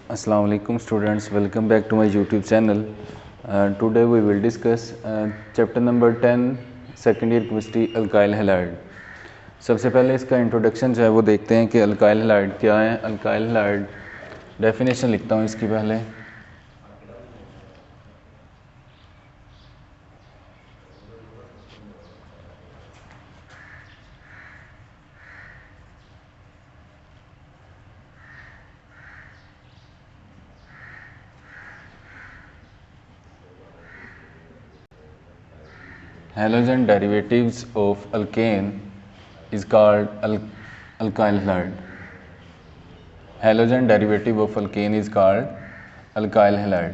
Assalamu alaikum students, welcome back to my YouTube channel. Today we will discuss chapter number 10 second year chemistry alkyl halide. सबसे पहले इसका introduction जो है वो देखते हैं कि अल्काइल हैलाइड क्या है। अल्काइल हैलाइड डेफिनेशन लिखता हूँ इसकी पहले। Halogen derivatives of alkane is called alkyl halide. Halogen derivative of alkane is called alkyl halide.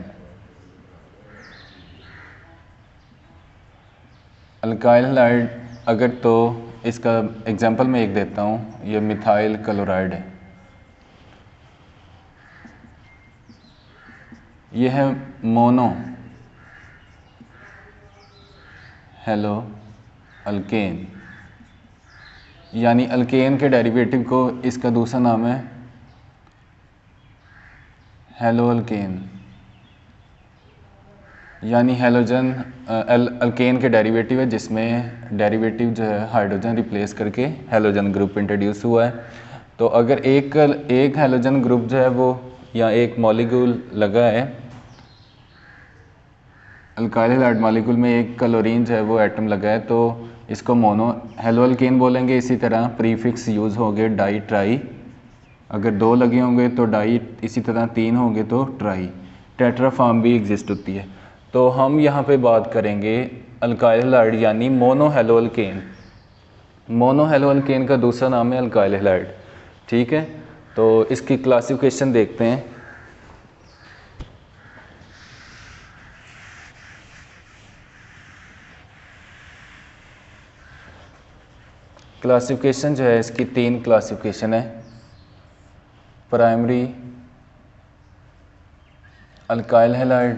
Alkyl halide अगर तो इसका एग्जांपल मैं एक देता हूँ, ये मिथाइल क्लोराइड है, ये है मोनो हेलो अल्केन, यानी अल्केन के डेरिवेटिव को इसका दूसरा नाम है हेलो अल्केन, यानी हेलोजन अल्केन के डेरिवेटिव है जिसमें डेरिवेटिव जो है हाइड्रोजन रिप्लेस करके हेलोजन ग्रुप इंट्रोड्यूस हुआ है। तो अगर एक हेलोजन ग्रुप जो है वो या एक मॉलिक्यूल लगा है अल्काइल हैलाइड मॉलिक्यूल में, एक क्लोरीन जो है वो एटम लगा है, तो इसको मोनो हेलो अल्केन बोलेंगे। इसी तरह प्रीफिक्स यूज़ होंगे डाई ट्राई, अगर दो लगे होंगे तो डाई, इसी तरह तीन होंगे तो ट्राई, टेट्रा फॉर्म भी एग्जिस्ट होती है। तो हम यहाँ पे बात करेंगे अल्काइल हैलाइड यानी mono hello alkane. Mono hello alkane का दूसरा नाम है अल्काइल हैलाइड, ठीक है। तो इसकी क्लासिफिकेशन देखते हैं। क्लासिफिकेशन जो है इसकी तीन क्लासिफिकेशन है। Primary alkyl halide,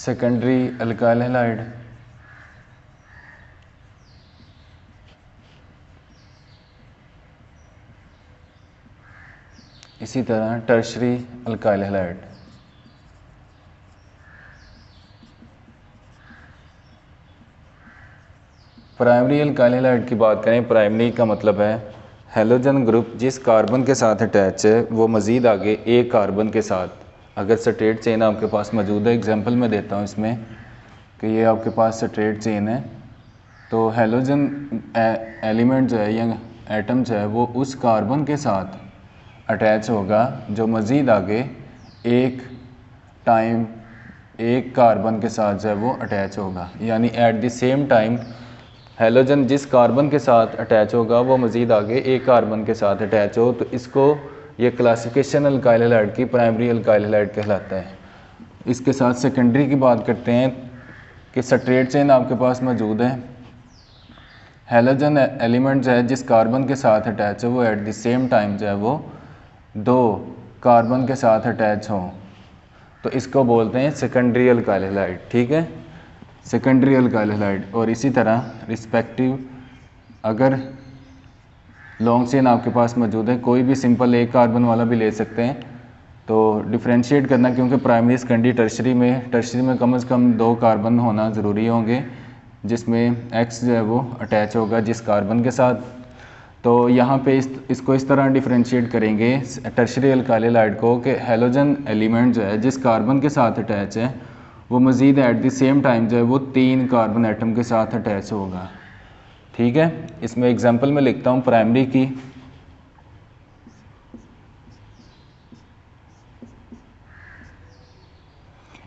secondary alkyl halide, इसी तरह tertiary alkyl halide. Primary alkyl halide की बात करें, प्राइमरी का मतलब है हेलोजन ग्रुप जिस कार्बन के साथ अटैच है वो मज़ीद आगे एक कार्बन के साथ, अगर स्ट्रेट चेन आपके पास मौजूद है, एग्जांपल मैं देता हूँ इसमें कि ये आपके पास स्ट्रेट चेन है, तो हेलोजन एलिमेंट जो है या एटम जो है वो उस कार्बन के साथ अटैच होगा जो मज़ीद आगे एक टाइम एक कार्बन के साथ जो है वो अटैच होगा, यानी at the same time halogen जिस कार्बन के साथ अटैच होगा वो मज़ीद आगे एक कार्बन के साथ अटैच हो, तो इसको ये क्लासिफिकेशन अल्काइल हैलाइड की प्राइमरी अल्काइल हैलाइड कहलाता है। इसके साथ सेकेंडरी की बात करते हैं कि स्ट्रेट चेन आपके पास मौजूद है, हेलोजन एलिमेंट जो है जिस कार्बन के साथ अटैच है वो एट द सेम टाइम जो है वो दो कार्बन के साथ अटैच हों, तो इसको बोलते हैं सेकेंडरी अल्काइल हैलाइड, ठीक है, सेकेंडरी अल्काइल हैलाइड। और इसी तरह रिस्पेक्टिव अगर लॉन्ग चेन आपके पास मौजूद है, कोई भी सिंपल एक कार्बन वाला भी ले सकते हैं, तो डिफ्रेंशिएट करना, क्योंकि प्राइमरी सेकेंडरी टर्शरी में कम से कम दो कार्बन होना ज़रूरी होंगे जिसमें एक्स जो है वो अटैच होगा जिस कार्बन के साथ। तो यहाँ पे इसको इस तरह डिफ्रेंशिएट करेंगे टर्शरी अल्काइल हैलाइड को कि हेलोजन एलिमेंट जो है जिस कार्बन के साथ अटैच है वो मज़ीद एट द सेम टाइम जो है वो तीन कार्बन एटम के साथ अटैच होगा, ठीक है। इसमें एग्जांपल मैं लिखता हूँ प्राइमरी की,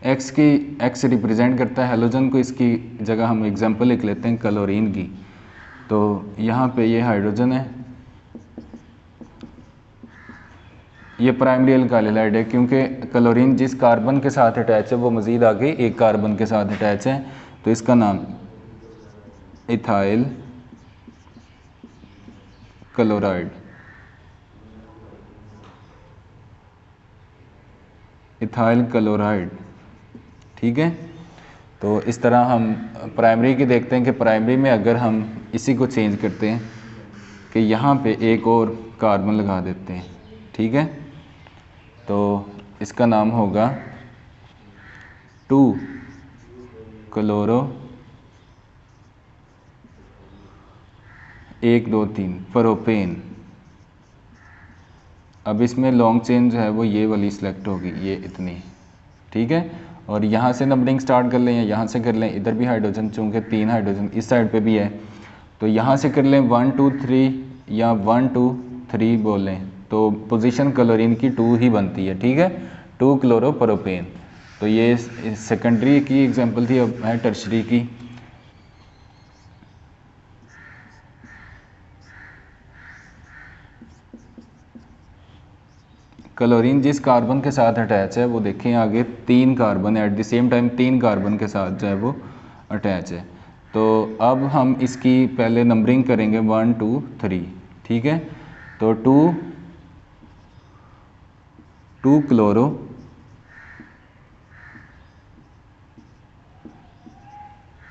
एक्स रिप्रेजेंट करता है हेलोजन को, इसकी जगह हम एग्जांपल लिख लेते हैं क्लोरीन की। तो यहाँ पे ये हाइड्रोजन है, ये प्राइमरी अल्काइल हैलाइड है क्योंकि क्लोरीन जिस कार्बन के साथ अटैच है वो मज़ीद आगे एक कार्बन के साथ अटैच है, तो इसका नाम इथाइल क्लोराइड, इथाइल क्लोराइड, ठीक है। तो इस तरह हम प्राइमरी की देखते हैं कि प्राइमरी में अगर हम इसी को चेंज करते हैं कि यहाँ पे एक और कार्बन लगा देते हैं, ठीक है, तो इसका नाम होगा 2 क्लोरो 1 2 3 प्रोपेन। अब इसमें लॉन्ग चेन जो है वो ये वाली सिलेक्ट होगी, ये इतनी, ठीक है। और यहाँ से नंबरिंग स्टार्ट कर लें या यहाँ से कर लें, इधर भी हाइड्रोजन चूँकि 3 हाइड्रोजन इस साइड पे भी है, तो यहाँ से कर लें 1 2 3 या 1 2 3 बोलें तो पोजीशन क्लोरीन की 2 ही बनती है, ठीक है, 2 क्लोरो प्रोपेन। तो ये सेकेंडरी की एग्जांपल थी। अब है टर्शरी की। क्लोरीन जिस कार्बन के साथ अटैच है वो देखें आगे 3 carbon at the same time 3 carbon के साथ जो है वो अटैच है। तो अब हम इसकी पहले नंबरिंग करेंगे 1 2 3, ठीक है। तो 2 क्लोरो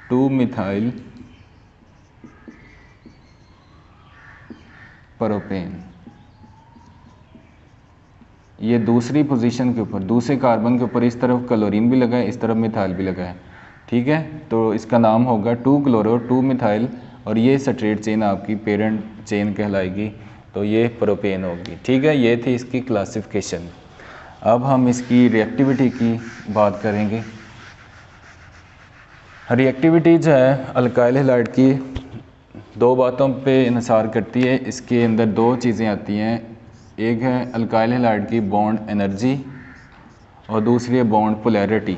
2 मिथाइल प्रोपेन, ये दूसरी पोजीशन के ऊपर दूसरे कार्बन के ऊपर इस तरफ क्लोरीन भी लगा है, इस तरफ मिथाइल भी लगा है, ठीक है। तो इसका नाम होगा 2 क्लोरो 2 मिथाइल और ये स्ट्रेट चेन आपकी पेरेंट चेन कहलाएगी, तो ये प्रोपेन होगी, ठीक है। ये थी इसकी क्लासिफिकेशन। अब हम इसकी रिएक्टिविटी की बात करेंगे। रिएक्टिविटी जो है अल्काइल हैलाइड की 2 बातों पे इन्हिसार करती है। इसके अंदर 2 चीज़ें आती हैं, एक है अल्काइल हैलाइड की बॉन्ड एनर्जी और दूसरी है बॉन्ड पोलैरिटी।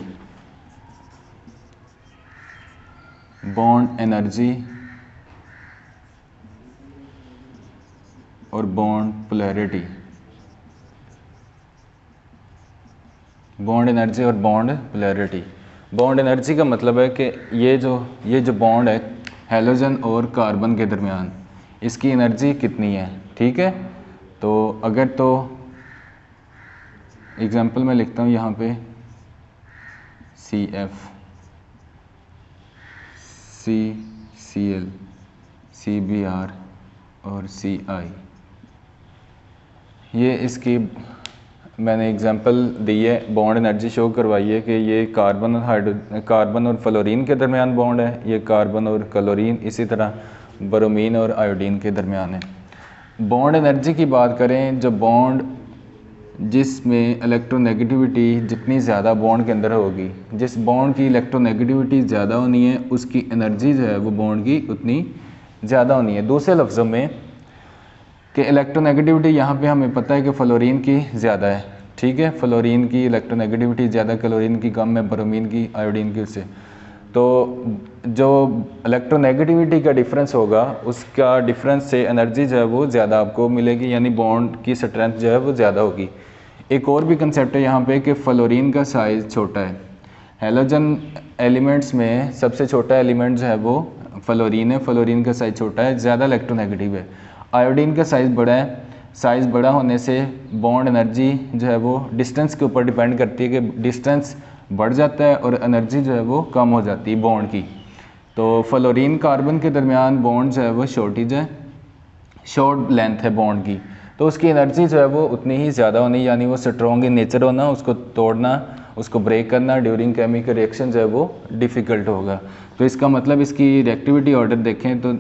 बॉन्ड एनर्जी और बॉन्ड पोलैरिटी। बॉन्ड एनर्जी और बॉन्ड पोलैरिटी। बॉन्ड एनर्जी का मतलब है कि ये जो बॉन्ड है हैलोजन और कार्बन के दरमियान, इसकी एनर्जी कितनी है, ठीक है। तो अगर तो एग्जांपल मैं लिखता हूँ यहाँ पे CF CCl CBr और CI, ये इसकी मैंने एग्जांपल दी है, बॉन्ड एनर्जी शो करवाई है कि ये कार्बन और फ्लोरीन के दरमियान बॉन्ड है, ये कार्बन और क्लोरीन, इसी तरह ब्रोमीन और आयोडीन के दरमियान है। बॉन्ड एनर्जी की बात करें, जो बॉन्ड जिसमें इलेक्ट्रोनेगेटिविटी जितनी ज़्यादा बॉन्ड के अंदर होगी, जिस बॉन्ड की इलेक्ट्रोनेगेटिविटी ज़्यादा होनी है उसकी एनर्जी जो है वो बॉन्ड की उतनी ज़्यादा होनी है। दूसरे लफ्ज़ों में कि इलेक्ट्रोनेगेटिविटी यहाँ पे हमें पता है कि फ्लोरीन की ज़्यादा है, ठीक है, फ्लोरीन की इलेक्ट्रोनेगेटिविटी ज़्यादा, क्लोरीन की कम है, ब्रोमीन की आयोडीन की उससे। तो जो इलेक्ट्रोनेगेटिविटी का डिफरेंस होगा उसका डिफरेंस से एनर्जी जो है वो ज़्यादा आपको मिलेगी, यानी बॉन्ड की स्ट्रेंथ जो है वो ज़्यादा होगी। एक और भी कंसेप्ट है यहाँ पे कि फ्लोरीन का साइज़ छोटा है। हैलोजन एलिमेंट्स में सबसे छोटा एलिमेंट जो है वो फ्लोरीन है, फ्लोरीन का साइज़ छोटा है, ज़्यादा इलेक्ट्रोनेगेटिव है। आयोडीन का साइज़ बड़ा है, साइज़ बड़ा होने से बॉन्ड एनर्जी जो है वो डिस्टेंस के ऊपर डिपेंड करती है कि डिस्टेंस बढ़ जाता है और एनर्जी जो है वो कम हो जाती है बॉन्ड की। तो फ्लोरीन कार्बन के दरमियान बॉन्ड जो है वो शॉर्टेज है, शॉर्ट लेंथ है बॉन्ड की, तो उसकी एनर्जी जो है वो उतनी ही ज़्यादा होनी, यानी वो स्ट्रॉन्ग इन नेचर होना, उसको तोड़ना, उसको ब्रेक करना ड्यूरिंग केमिकल रिएक्शन जो है वो डिफ़िकल्ट होगा। तो इसका मतलब इसकी रिएक्टिविटी ऑर्डर देखें तो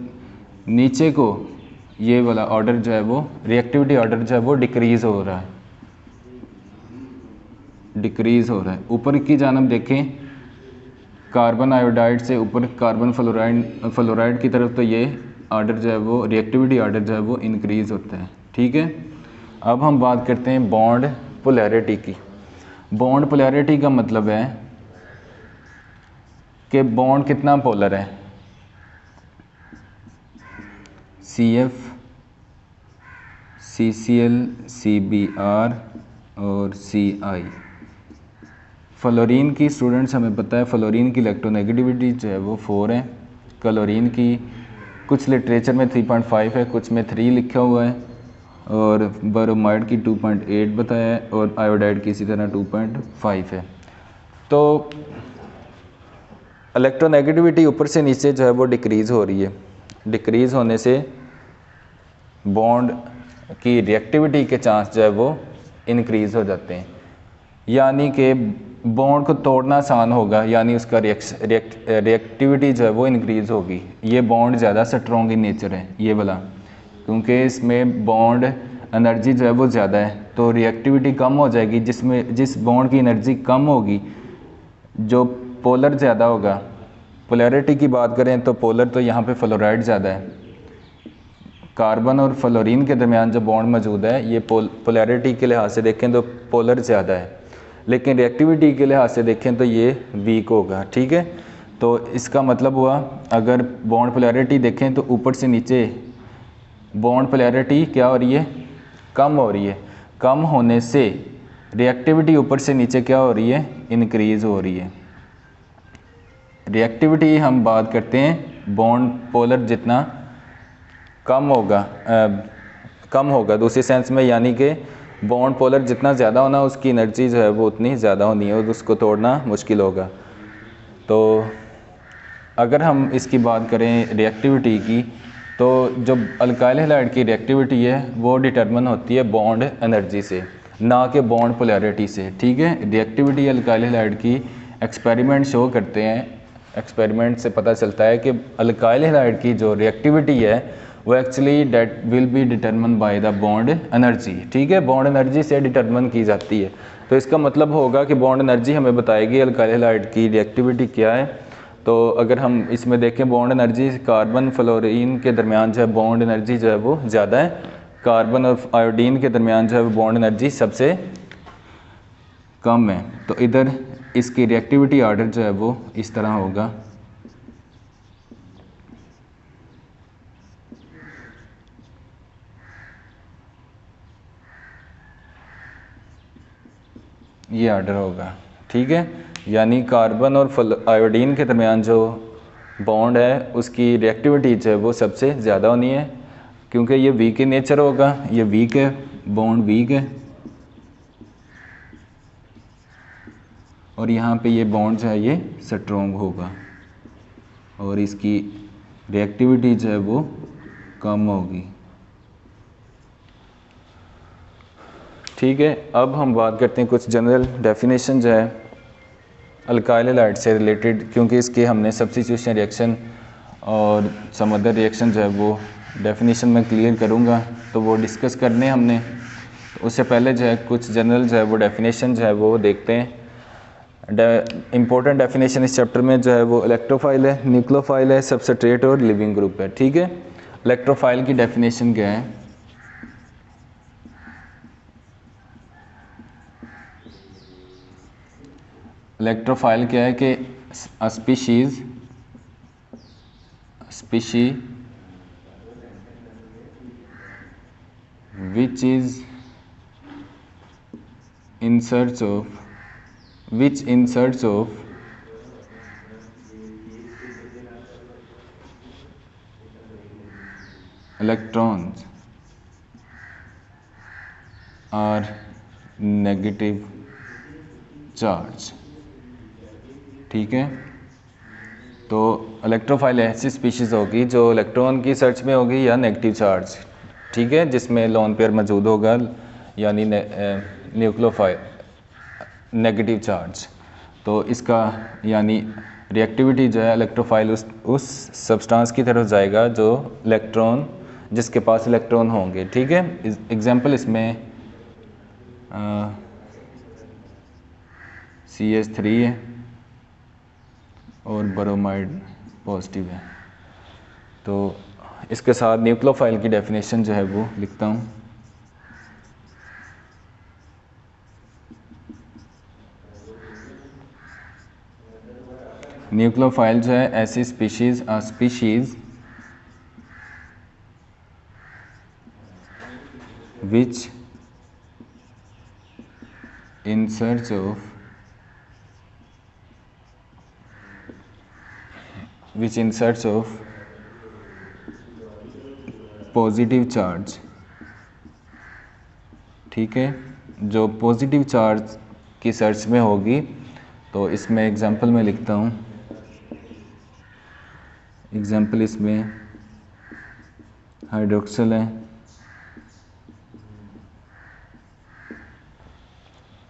नीचे को ये वाला ऑर्डर जो है वो रिएक्टिविटी ऑर्डर जो है वो डिक्रीज़ हो रहा है, डिक्रीज़ हो रहा है। ऊपर की जानब देखें कार्बन आयोडाइड से ऊपर कार्बन फ्लोराइड की तरफ, तो ये ऑर्डर जो है वो रिएक्टिविटी ऑर्डर जो है वो इंक्रीज़ होता है, ठीक है। अब हम बात करते हैं बॉन्ड पोलैरिटी की। बॉन्ड पोलैरिटी का मतलब है कि बॉन्ड कितना पोलर है। CF CCl CBr और CI। फ्लोरीन की स्टूडेंट्स हमें पता है फ्लोरीन की इलेक्ट्रोनेगेटिविटी जो है वो 4 है, क्लोरीन की कुछ लिटरेचर में 3.5 है, कुछ में 3 लिखा हुआ है, और ब्रोमाइड की 2.8 बताया है, और आयोडाइड की इसी तरह 2.5 है। तो इलेक्ट्रोनेगेटिविटी ऊपर से नीचे जो है वो डिक्रीज़ हो रही है। डिक्रीज़ होने से बॉन्ड की रिएक्टिविटी के चांस जो है वो इंक्रीज़ हो जाते हैं, यानी कि बॉन्ड को तोड़ना आसान होगा, यानी उसका रिएक्टिविटी जो है वो इंक्रीज़ होगी। ये बॉन्ड ज़्यादा स्ट्रॉन्ग इन नेचर है ये वाला, क्योंकि इसमें बॉन्ड एनर्जी जो है वो ज़्यादा है, तो रिएक्टिविटी कम हो जाएगी। जिस बॉन्ड की एनर्जी कम होगी, जो पोलर ज़्यादा होगा। पोलैरिटी की बात करें तो पोलर तो यहाँ पे फ्लोराइड ज़्यादा है। कार्बन और फ्लोरीन के दरमियान जो बॉन्ड मौजूद है, ये पोलैरिटी के लिहाज से देखें तो पोलर ज़्यादा है, लेकिन रिएक्टिविटी के लिहाज से देखें तो ये वीक होगा। ठीक है, तो इसका मतलब हुआ अगर बॉन्ड पोलैरिटी देखें तो ऊपर से नीचे बॉन्ड पोलैरिटी क्या हो रही है, कम हो रही है। कम होने से रिएक्टिविटी ऊपर से नीचे क्या हो रही है, इंक्रीज़ हो रही है। रिएक्टिविटी हम बात करते हैं बॉन्ड पोलर जितना कम होगा दूसरे सेंस में, यानी कि बॉन्ड पोलर जितना ज़्यादा होना उसकी एनर्जी जो है वो उतनी ज़्यादा होनी है और उसको तोड़ना मुश्किल होगा। तो अगर हम इसकी बात करें रिएक्टिविटी की, तो जो अल्काइल हैलाइड की रिएक्टिविटी है वो डिटरमिन होती है बॉन्ड एनर्जी से, ना कि बॉन्ड पोलैरिटी से। ठीक है, रिएक्टिविटी अल्काइल हैलाइड की एक्सपेरिमेंट शो करते हैं। एक्सपेरिमेंट से पता चलता है कि अल्काइल हैलाइड की जो रिएक्टिविटी है वो actually that will be determine by the bond energy. ठीक है, बॉन्ड एनर्जी से डिटरमिन की जाती है। तो इसका मतलब होगा कि बॉन्ड एनर्जी हमें बताएगी अल्काइल हैलाइड की रिएक्टिविटी क्या है। तो अगर हम इसमें देखें बॉन्ड एनर्जी, कार्बन फ्लोरीन के दरमियान जो है बॉन्ड एनर्जी जो है वो ज़्यादा है, कार्बन और आयोडीन के दरमियान जो है वो बॉन्ड एनर्जी सबसे कम है। तो इधर इसकी रिएक्टिविटी आर्डर जो है वो इस तरह होगा। ये आर्डर होगा। ठीक है, यानी कार्बन और आयोडीन के दरमियान जो बॉन्ड है उसकी रिएक्टिविटी जो है वो सबसे ज़्यादा होनी है, क्योंकि ये वीक इन नेचर होगा। ये वीक है, बॉन्ड वीक है, और यहाँ पे ये बॉन्ड जो है ये स्ट्रॉन्ग होगा और इसकी रिएक्टिविटी जो है वो कम होगी। ठीक है, अब हम बात करते हैं कुछ जनरल डेफिनेशन जो है अल्काइल हैलाइड से रिलेटेड, क्योंकि इसके हमने सब्स्टिट्यूशन रिएक्शन और सम अदर रिएक्शन जो है वो डेफिनेशन में क्लियर करूँगा, तो वो डिस्कस करने हमने। उससे पहले जो है कुछ जनरल जो है वो डेफिनेशन जो है वो देखते हैं। इम्पोर्टेंट डेफिनेशन इस चैप्टर में जो है वो इलेक्ट्रोफाइल है, न्यूक्लियोफाइल है, सबस्ट्रेट और लिविंग ग्रुप है। ठीक है, इलेक्ट्रोफाइल की डेफिनेशन क्या है? इलेक्ट्रोफाइल क्या है कि species which is in search of electrons or negative charge। ठीक है, तो इलेक्ट्रोफाइल ऐसी स्पीशीज़ होगी जो इलेक्ट्रॉन की सर्च में होगी या नेगेटिव चार्ज। ठीक है, जिसमें लोन पेयर मौजूद होगा, यानी न्यूक्लियोफाइल नेगेटिव चार्ज। तो इसका यानी रिएक्टिविटी जो है इलेक्ट्रोफाइल उस सब्सटेंस की तरफ जाएगा जो जिसके पास इलेक्ट्रॉन होंगे। ठीक है, एग्जांपल इसमें CH3 है और ब्रोमाइड पॉजिटिव है। तो इसके साथ न्यूक्लियोफाइल की डेफिनेशन जो है वो लिखता हूँ। न्यूक्लियोफाइल जो है ऐसी species which in search of positive charge. ठीक है, जो पॉजिटिव चार्ज की सर्च में होगी। तो इसमें एग्जांपल में लिखता हूँ एग्जाम्पल इसमें हाइड्रोक्सल है,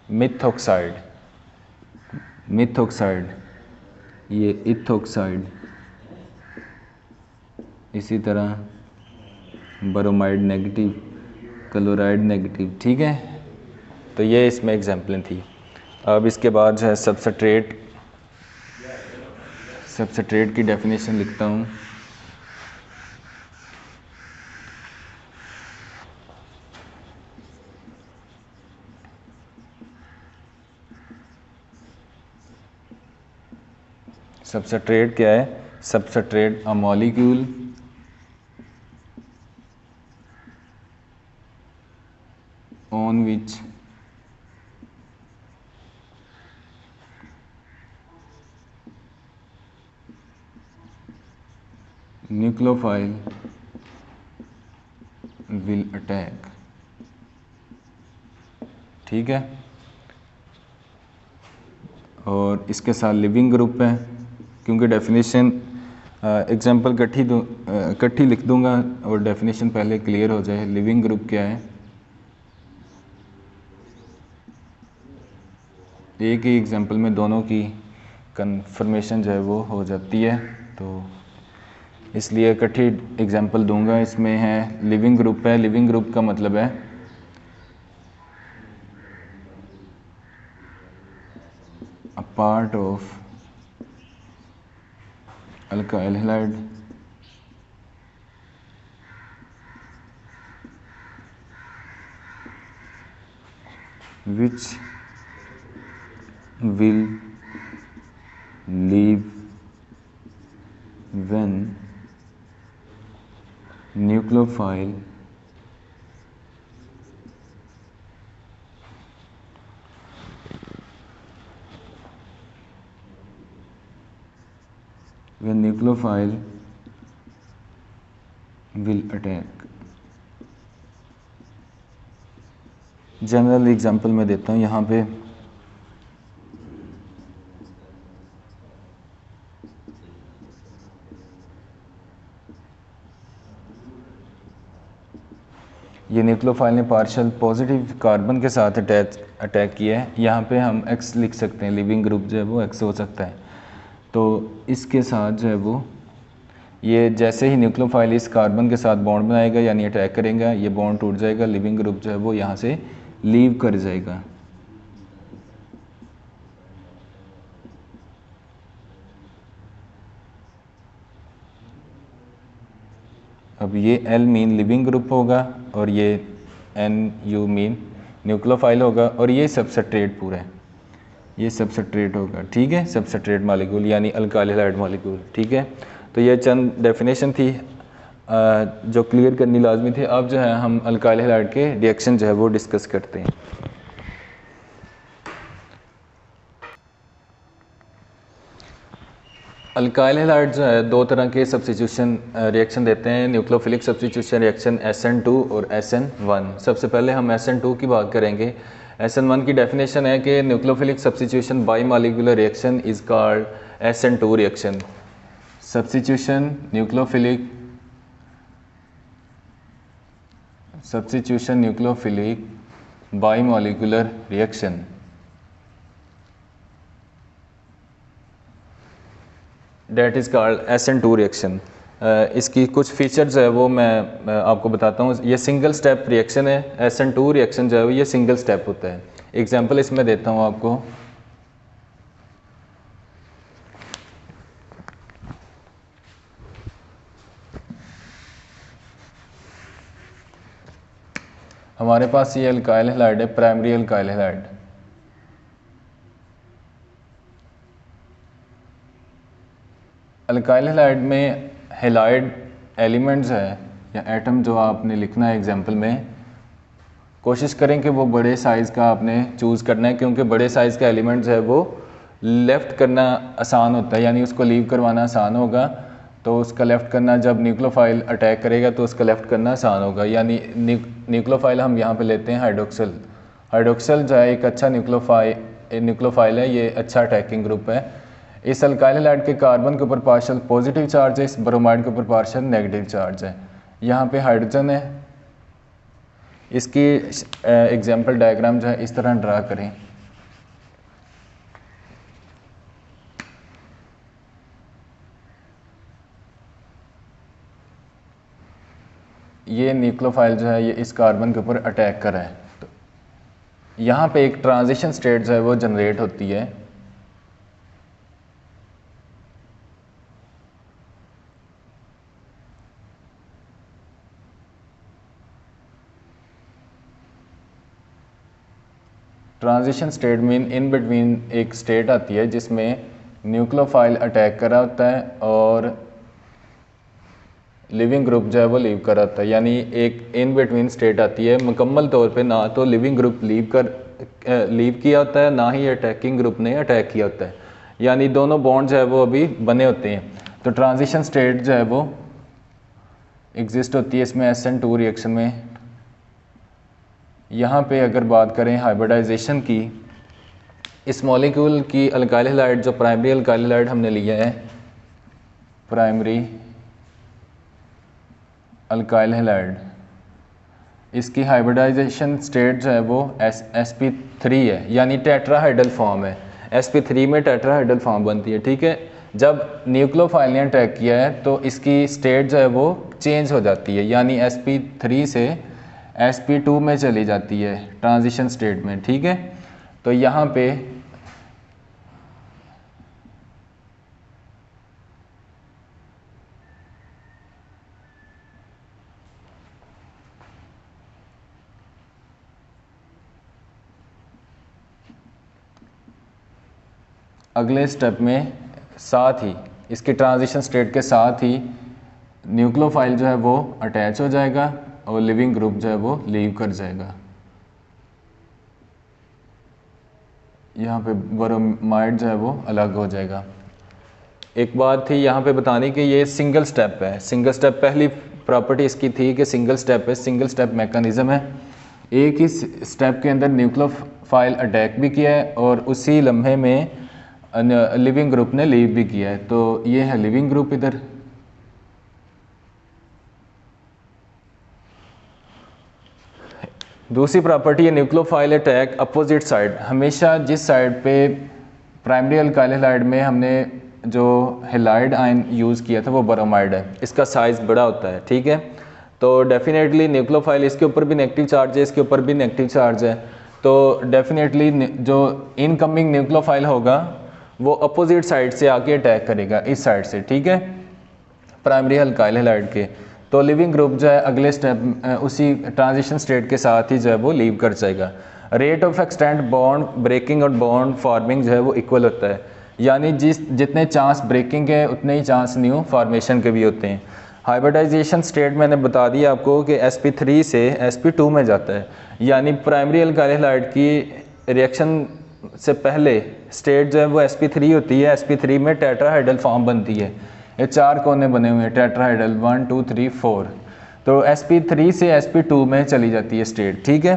मिथॉक्साइड, मिथॉक्साइड, ये इथॉक्साइड, इसी तरह ब्रोमाइड नेगेटिव, क्लोराइड नेगेटिव। ठीक है, तो ये इसमें एग्जाम्पलें थी। अब इसके बाद जो है सबस्ट्रेट, सबस्ट्रेट की डेफिनेशन लिखता हूँ। सबस्ट्रेट क्या है? Substrate a molecule on which nucleophile will attack। ठीक है, और इसके साथ लिविंग ग्रुप है, क्योंकि डेफिनेशन एग्जांपल इकट्ठी लिख दूंगा और डेफिनेशन पहले क्लियर हो जाए। लिविंग ग्रुप क्या है? एक ही एग्जांपल में दोनों की कन्फर्मेशन जो है वो हो जाती है, तो इसलिए इकट्ठी एग्जांपल दूंगा। इसमें है लिविंग ग्रुप है, लिविंग ग्रुप का मतलब है a part of alkyl halide which will leave when nucleophile will attack। General example मैं देता हूँ यहाँ पे। ये न्यूक्लियोफाइल ने पार्शियल पॉजिटिव कार्बन के साथ अटैक किया है। यहाँ पे हम एक्स लिख सकते हैं, लिविंग ग्रुप जो है वो एक्स हो सकता है। तो इसके साथ जो है वो ये जैसे ही न्यूक्लियोफाइल इस कार्बन के साथ बॉन्ड बनाएगा यानी अटैक करेगा, ये बॉन्ड टूट जाएगा, लिविंग ग्रुप जो है वो यहाँ से लीव कर जाएगा। अब ये एल मीन लिविंग ग्रुप होगा और ये एन यू मीन न्यूक्लियोफाइल होगा और ये सबस्ट्रेट पूरा है, ये सबस्ट्रेट होगा। ठीक है, सबस्ट्रेट मॉलिक्यूल यानी अल्काइल हैलाइड मॉलिक्यूल। ठीक है, तो ये चंद डेफिनेशन थी जो क्लियर करनी लाजमी थी। अब जो है हम अल्काइल हैलाइड के रिएक्शन जो है वो डिस्कस करते हैं। अल्काइल हैलाइड जो है दो तरह के सब्स्टिट्यूशन रिएक्शन देते हैं, न्यूक्लियोफिलिक सब्स्टिट्यूशन रिएक्शन SN2 और SN1। सबसे पहले हम SN2 की बात करेंगे। SN1 की डेफिनेशन है कि nucleophilic substitution by molecular reaction is called SN2 reaction. Substitution nucleophilic by molecular reaction that is called SN2 reaction. इसकी कुछ फीचर्स है वो मैं आपको बताता हूँ। ये सिंगल स्टेप रिएक्शन है। SN2 रिएक्शन जो है ये सिंगल स्टेप होता है। एग्जांपल इसमें देता हूँ आपको। हमारे पास ये अल्काइल हैलाइड है, primary alkyl halide. Alkyl halide में हैलाइड एलिमेंट्स है या एटम जो आपने लिखना है एग्जांपल में, कोशिश करें कि वो बड़े साइज़ का आपने चूज़ करना है, क्योंकि बड़े साइज़ का एलिमेंट जो है वो लेफ़्ट करना आसान होता है, यानी उसको लीव करवाना आसान होगा। तो उसका लेफ़्ट करना, जब न्यूक्लियोफाइल अटैक करेगा तो उसका लेफ़्ट करना आसान होगा। यानी न्यूक्लियोफाइल हम यहाँ पे लेते हैं हाइड्रोक्सल। हाइड्रोक्सल जो है एक अच्छा न्यूक्लियोफाइल है, ये अच्छा अटैकिंग ग्रुप है। इस अल्काइल हैलाइड के कार्बन के ऊपर पार्शियल पॉजिटिव चार्ज है, इस ब्रोमाइड के ऊपर पार्शियल नेगेटिव चार्ज है। यहाँ पे हाइड्रोजन है। इसकी एग्जाम्पल डायग्राम जो है इस तरह ड्रा करें। ये न्यूक्लियोफाइल जो है ये इस कार्बन के ऊपर अटैक कर रहा है। तो यहाँ पे एक ट्रांजिशन स्टेट जो है वो जनरेट होती है। Transition state mean in between एक स्टेट आती है जिसमें न्यूक्लियोफाइल अटैक कर रहा होता है और लिविंग ग्रुप जो है वो लीव कर रहा होता है। यानी एक इन बिटवीन स्टेट आती है। मुकम्मल तौर पे ना तो लिविंग ग्रुप लीव किया होता है, ना ही अटैकिंग ग्रुप ने अटैक किया होता है। यानी दोनों बॉन्ड जो है वो अभी बने होते हैं। तो ट्रांजिशन स्टेट जो है वो एग्जिस्ट होती है इसमें SN2 रिएक्शन में। यहाँ पे अगर बात करें हाइब्रिडाइजेशन की, इस मॉलिक्यूल की अल्काइल हैलाइड जो प्राइमरी अल्काइल हैलाइड हमने लिया है, प्राइमरी अल्काइल हैलाइड, इसकी हाइब्रिडाइजेशन स्टेट जो है वो sp3 है, यानी टेट्राहाइड्रल फॉर्म है। sp3 में टेट्राहाइड्रल फॉर्म बनती है। ठीक है, जब न्यूक्लियोफाइल ने अटैक किया है तो इसकी स्टेट जो है वो चेंज हो जाती है, यानी sp3 से sp2 में चली जाती है ट्रांजिशन स्टेट में। ठीक है, तो यहाँ पे अगले स्टेप में साथ ही इसके ट्रांजिशन स्टेट के साथ ही न्यूक्लियोफाइल जो है वो अटैच हो जाएगा और लिविंग ग्रुप जो है वो लीव कर जाएगा। यहाँ पे ब्रोमाइड जो है वो अलग हो जाएगा। एक बात थी यहाँ पे बताने कि ये सिंगल स्टेप है। सिंगल स्टेप पहली प्रॉपर्टी इसकी थी कि सिंगल स्टेप है, सिंगल स्टेप मैकेनिज्म है। एक ही स्टेप के अंदर न्यूक्लियोफाइल अटैक भी किया है और उसी लम्हे में लिविंग ग्रुप ने लीव भी किया है। तो ये है लिविंग ग्रुप इधर। दूसरी प्रॉपर्टी है न्यूक्लियोफाइल अटैक अपोजिट साइड। हमेशा जिस साइड पे प्राइमरी अल्काइल हैलाइड में हमने जो हैलाइड आयन यूज़ किया था वो ब्रोमाइड है, इसका साइज़ बड़ा होता है। ठीक है, तो डेफिनेटली न्यूक्लियोफाइल इसके ऊपर भी नेगेटिव चार्ज है, इसके ऊपर भी नेगेटिव चार्ज है। तो डेफिनेटली जो इनकमिंग न्यूक्लियोफाइल होगा वो अपोजिट साइड से आके अटैक करेगा, इस साइड से। ठीक है, प्राइमरी अल्काइल हैलाइड के। तो लिविंग ग्रुप जो है अगले स्टेप उसी ट्रांजिशन स्टेट के साथ ही जो है वो लीव कर जाएगा। Rate of extent bond breaking और बॉन्ड फॉर्मिंग जो है वो इक्वल होता है, यानी जितने चांस ब्रेकिंग के उतने ही चांस न्यू फॉर्मेशन के भी होते हैं। हाइब्रिडाइजेशन स्टेट मैंने बता दिया आपको कि sp3 से sp2 में जाता है, यानी प्राइमरी अल्काइल हैलाइड की रिएक्शन से पहले स्टेट जो है वो sp3 होती है। sp3 में टेट्राहाइड्रल फॉर्म बनती है। ये 4 कोने बने हुए हैं टेट्राहाइड्रल, 1 2 3 4। तो sp3 से sp2 में चली जाती है स्टेट। ठीक है,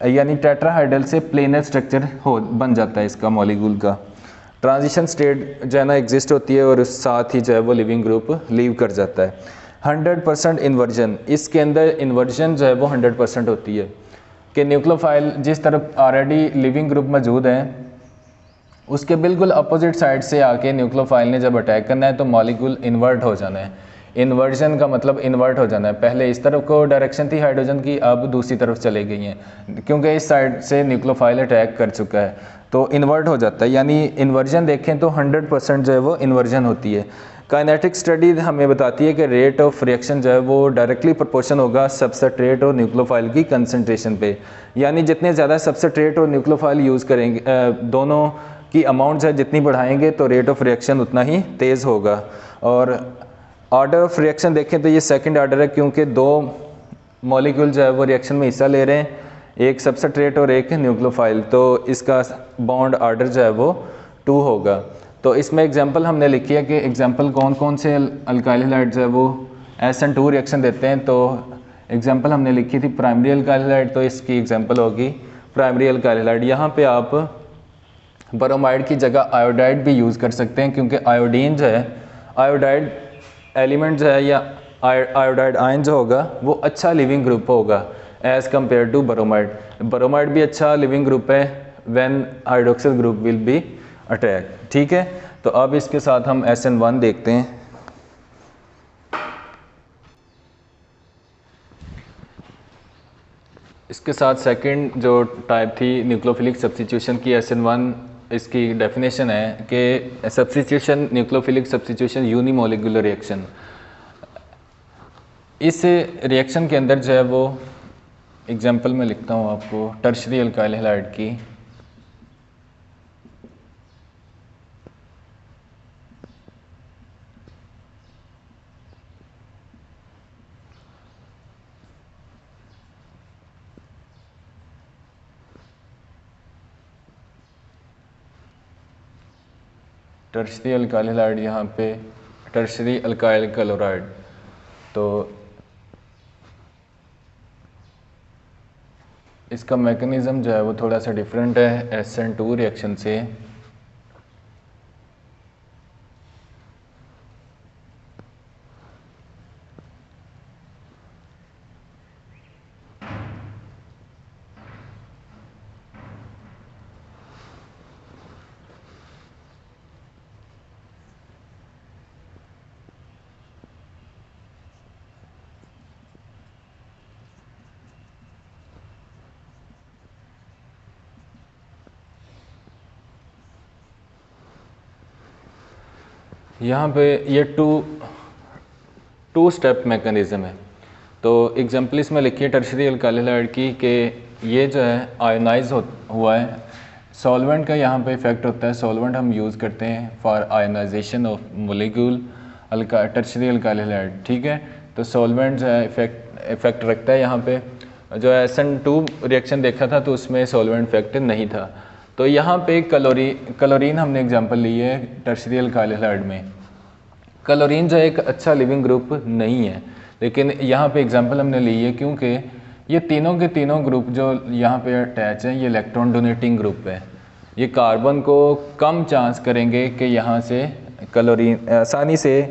यानी टेट्राहाइड्रल से प्लेनर स्ट्रक्चर बन जाता है इसका मॉलिक्यूल का। ट्रांजिशन स्टेट जो है ना एग्जिस्ट होती है और उस साथ ही जो है वो लिविंग ग्रुप लीव कर जाता है। 100% इन्वर्जन, इसके अंदर इन्वर्जन जो है वो 100% होती है कि न्यूक्लियोफाइल जिस तरफ ऑलरेडी लिविंग ग्रुप मौजूद है उसके बिल्कुल अपोजिट साइड से आके न्यूक्लियोफाइल ने जब अटैक करना है तो मॉलिक्यूल इन्वर्ट हो जाना है। इन्वर्जन का मतलब इन्वर्ट हो जाना है। पहले इस तरफ को डायरेक्शन थी हाइड्रोजन की, अब दूसरी तरफ चले गई हैं क्योंकि इस साइड से न्यूक्लियोफाइल अटैक कर चुका है, तो इन्वर्ट हो जाता है। यानी इन्वर्जन देखें तो 100% जो है वो इन्वर्जन होती है। काइनेटिक स्टडी हमें बताती है कि रेट ऑफ रिएक्शन जो है वो डायरेक्टली प्रोपोर्शन होगा सबस्ट्रेट और न्यूक्लियोफाइल की कंसंट्रेशन पे। यानी जितने ज़्यादा सबस्ट्रेट और न्यूक्लियोफाइल यूज़ करेंगे, दोनों की अमाउंट जो है जितनी बढ़ाएंगे तो रेट ऑफ रिएक्शन उतना ही तेज़ होगा। और ऑर्डर ऑफ रिएक्शन देखें तो ये सेकंड ऑर्डर है क्योंकि 2 मॉलिक्यूल जो है वो रिएक्शन में हिस्सा ले रहे हैं, एक सबस्ट्रेट और एक न्यूक्लियोफाइल, तो इसका बॉन्ड ऑर्डर जो है वो 2 होगा। तो इसमें एग्जांपल हमने लिखी है कि एग्जांपल कौन कौन से अल्काइल हैलाइड जो है वो SN2 रिएक्शन देते हैं। तो एग्जांपल हमने लिखी थी प्राइमरी अल्काइल हैलाइड, तो इसकी एग्जांपल होगी प्राइमरी अल्काइल हैलाइड। यहाँ पे आप ब्रोमाइड की जगह आयोडाइड भी यूज़ कर सकते हैं, क्योंकि आयोडीन जो है, आयोडाइड एलिमेंट जो है या आयोडाइड आयन जो होगा वो अच्छा लिविंग ग्रुप होगा as compare to bromide. Bromide भी अच्छा लिविंग ग्रुप है when hydroxyl group will be attack. ठीक है, तो अब इसके साथ हम SN1 देखते हैं। इसके साथ सेकंड जो टाइप थी न्यूक्लियोफिलिक सब्स्टिट्यूशन की, SN1, इसकी डेफिनेशन है कि substitution, nucleophilic substitution unimolecular reaction. इस रिएक्शन के अंदर जो है वो एग्जांपल में लिखता हूँ आपको, टर्शरी अल्काइल हैलाइड की। टर्शरी अल्काइल हैलाइड, यहाँ पे टर्शरी अल्काइल क्लोराइड। तो इसका मैकेनिज़्म जो है वो थोड़ा सा डिफरेंट है SN2 रिएक्शन से। यहाँ पे ये टू स्टेप मैकेनिज़्म है। तो एग्जाम्पल इसमें लिखिए टर्शरी अल्काइल हैलाइड की कि ये जो है आयोनाइज हुआ है। सॉल्वेंट का यहाँ पे इफेक्ट होता है, सॉल्वेंट हम यूज़ करते हैं for ionisation of molecule tertiary alkyl halide. ठीक है, तो सॉल्वेंट जो है इफेक्ट रखता है। यहाँ पे जो SN2 रिएक्शन देखा था तो उसमें सॉल्वेंट इफेक्ट नहीं था। तो यहाँ पे क्लोरीन हमने एग्जांपल ली है टर्शरी अल्काइल हैलाइड में। क्लोरीन जो एक अच्छा लिविंग ग्रुप नहीं है, लेकिन यहाँ पे एग्जांपल हमने ली है क्योंकि ये तीनों के तीनों ग्रुप जो यहाँ पे अटैच हैं ये इलेक्ट्रॉन डोनेटिंग ग्रुप है। ये कार्बन को कम चांस करेंगे कि यहाँ से क्लोरीन आसानी से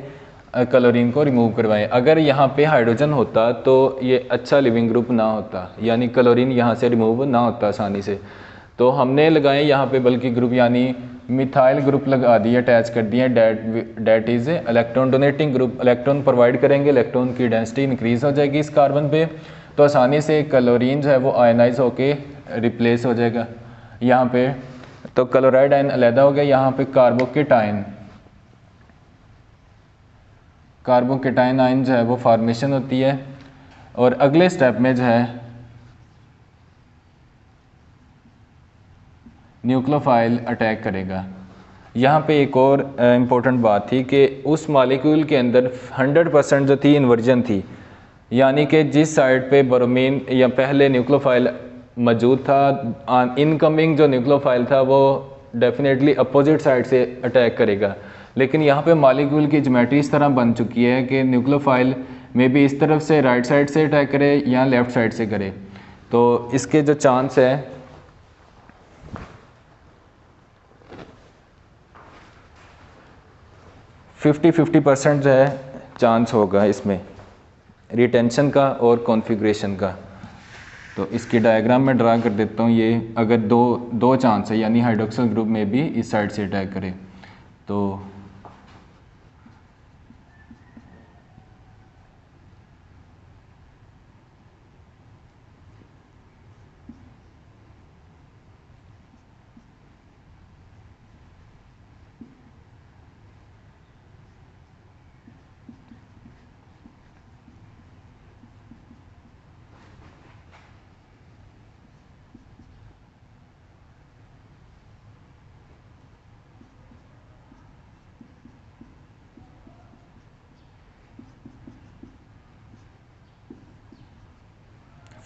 क्लोरीन को रिमूव करवाएं। अगर यहाँ पे हाइड्रोजन होता तो ये अच्छा लिविंग ग्रुप ना होता, यानी क्लोरीन यहाँ से रिमूव ना होता आसानी से। तो हमने लगाए यहाँ पे बल्कि ग्रुप, यानी मिथाइल ग्रुप लगा दिए, अटैच कर दिए। That is electron donating group. Electron provide करेंगे, इलेक्ट्रॉन की डेंसिटी इंक्रीज हो जाएगी इस कार्बन पे, तो आसानी से क्लोरीन जो है वो आयनाइज होके रिप्लेस हो जाएगा यहाँ पे। तो क्लोराइड आयन अलहदा हो गया। यहाँ पे कार्बोकेटाइन आयन जो है वो फॉर्मेशन होती है, और अगले स्टेप में जो है न्यूक्लियोफाइल अटैक करेगा। यहाँ पे एक और इम्पोर्टेंट बात थी कि उस मॉलिक्यूल के अंदर 100% जो थी इन्वर्जन थी, यानी कि जिस साइड पे ब्रोमीन या पहले न्यूक्लियोफाइल मौजूद था, इनकमिंग जो न्यूक्लियोफाइल था वो डेफिनेटली अपोजिट साइड से अटैक करेगा। लेकिन यहाँ पे मॉलिक्यूल की ज्योमेट्री इस तरह बन चुकी है कि न्यूक्लियोफाइल में भी इस तरफ से राइट साइड से अटैक करे या लेफ़्ट साइड से करे। तो इसके जो चांस है 50-50% जो है चांस होगा इसमें रिटेंशन का और कॉन्फ़िगरेशन का। तो इसकी डायग्राम में ड्रा कर देता हूँ। ये अगर दो चांस है, यानी हाइड्रोक्सिल ग्रुप में भी इस साइड से अटैक करे तो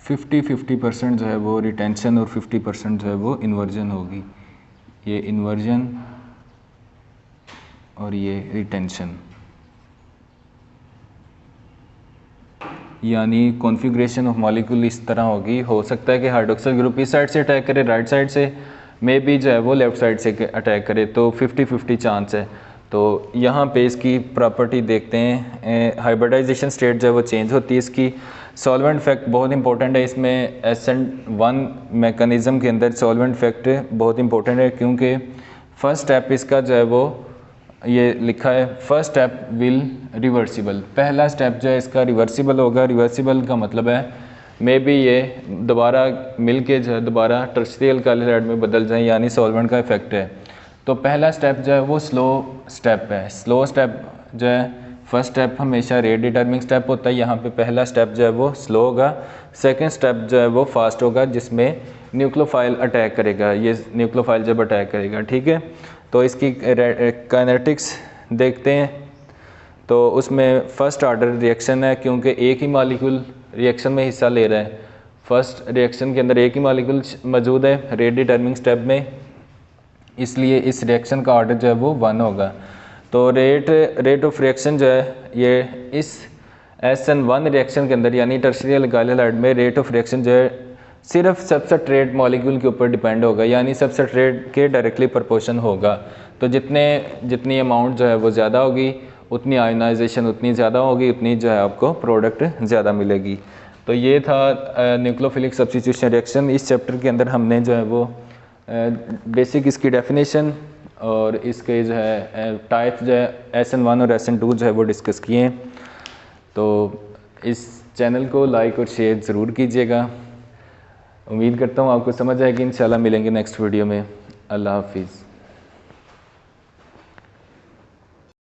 फिफ्टी 50% जो है वो रिटेंशन और 50% जो है वो इन्वर्जन होगी। ये इन्वर्जन और ये रिटेंशन, यानी कॉन्फ़िगरेशन ऑफ मॉलिक्यूल इस तरह होगी। हो सकता है कि हाइड्रोक्सिल ग्रुप इस साइड से अटैक करे राइट साइड से, मे बी जो है वो लेफ़्ट साइड से अटैक करे, तो 50-50 चांस है। तो यहाँ पे इसकी प्रॉपर्टी देखते हैं, हाइब्रिडाइजेशन स्टेट जो है वो चेंज होती है। इसकी सॉल्वेंट फैक्ट बहुत इंपॉर्टेंट है, इसमें SN1 मैकेनिज़्म के अंदर सॉल्वेंट फैक्ट बहुत इंपॉर्टेंट है, क्योंकि फर्स्ट स्टेप इसका जो है वो ये लिखा है फर्स्ट स्टेप विल रिवर्सिबल, पहला स्टेप जो है इसका रिवर्सिबल होगा। रिवर्सिबल का मतलब है मे बी ये दोबारा मिल के जो है दोबारा टर्शियरी अल्काइल हैलाइड में बदल जाए, यानी सॉल्वेंट का इफेक्ट है। तो पहला स्टेप जो है वो स्लो स्टेप है। स्लो स्टेप जो है, फर्स्ट स्टेप हमेशा रेट डिटर्मिंग स्टेप होता है, यहाँ पे पहला स्टेप जो है वो स्लो होगा। सेकंड स्टेप जो है वो फास्ट होगा, जिसमें न्यूक्लियोफाइल अटैक करेगा, ये न्यूक्लियोफाइल जब अटैक करेगा, ठीक है। तो इसकी काइनेटिक्स देखते हैं, तो उसमें फ़र्स्ट ऑर्डर रिएक्शन है, क्योंकि एक ही मॉलिक्यूल रिएक्शन में हिस्सा ले रहा है। फर्स्ट रिएक्शन के अंदर एक ही मॉलिक्यूल मौजूद है रेट डिटर्मिंग स्टेप में, इसलिए इस रिएक्शन का ऑर्डर जो है वो 1 होगा। तो रेट ऑफ रिएक्शन जो है ये इस SN1 रिएक्शन के अंदर, यानी टर्शियरी अल्काइल हैलाइड में रेट ऑफ रिएक्शन जो है सिर्फ सबस्ट्रेट मॉलिक्यूल के ऊपर डिपेंड होगा, यानी सबस्ट्रेट के डायरेक्टली प्रोपोर्शन होगा। तो जितनी अमाउंट जो है वो ज़्यादा होगी, उतनी आयोनाइजेशन उतनी ज़्यादा होगी, उतनी जो है आपको प्रोडक्ट ज़्यादा मिलेगी। तो ये था न्यूक्लियोफिलिक सब्स्टिट्यूशन रिएक्शन। इस चैप्टर के अंदर हमने जो है वो बेसिक इसकी डेफिनेशन और इसके जो है टाइप जो है SN1 और SN2 जो है वो डिस्कस किए हैं। तो इस चैनल को लाइक और शेयर ज़रूर कीजिएगा। उम्मीद करता हूँ आपको समझ आएगी। इंशाल्लाह मिलेंगे नेक्स्ट वीडियो में। अल्लाह हाफिज़।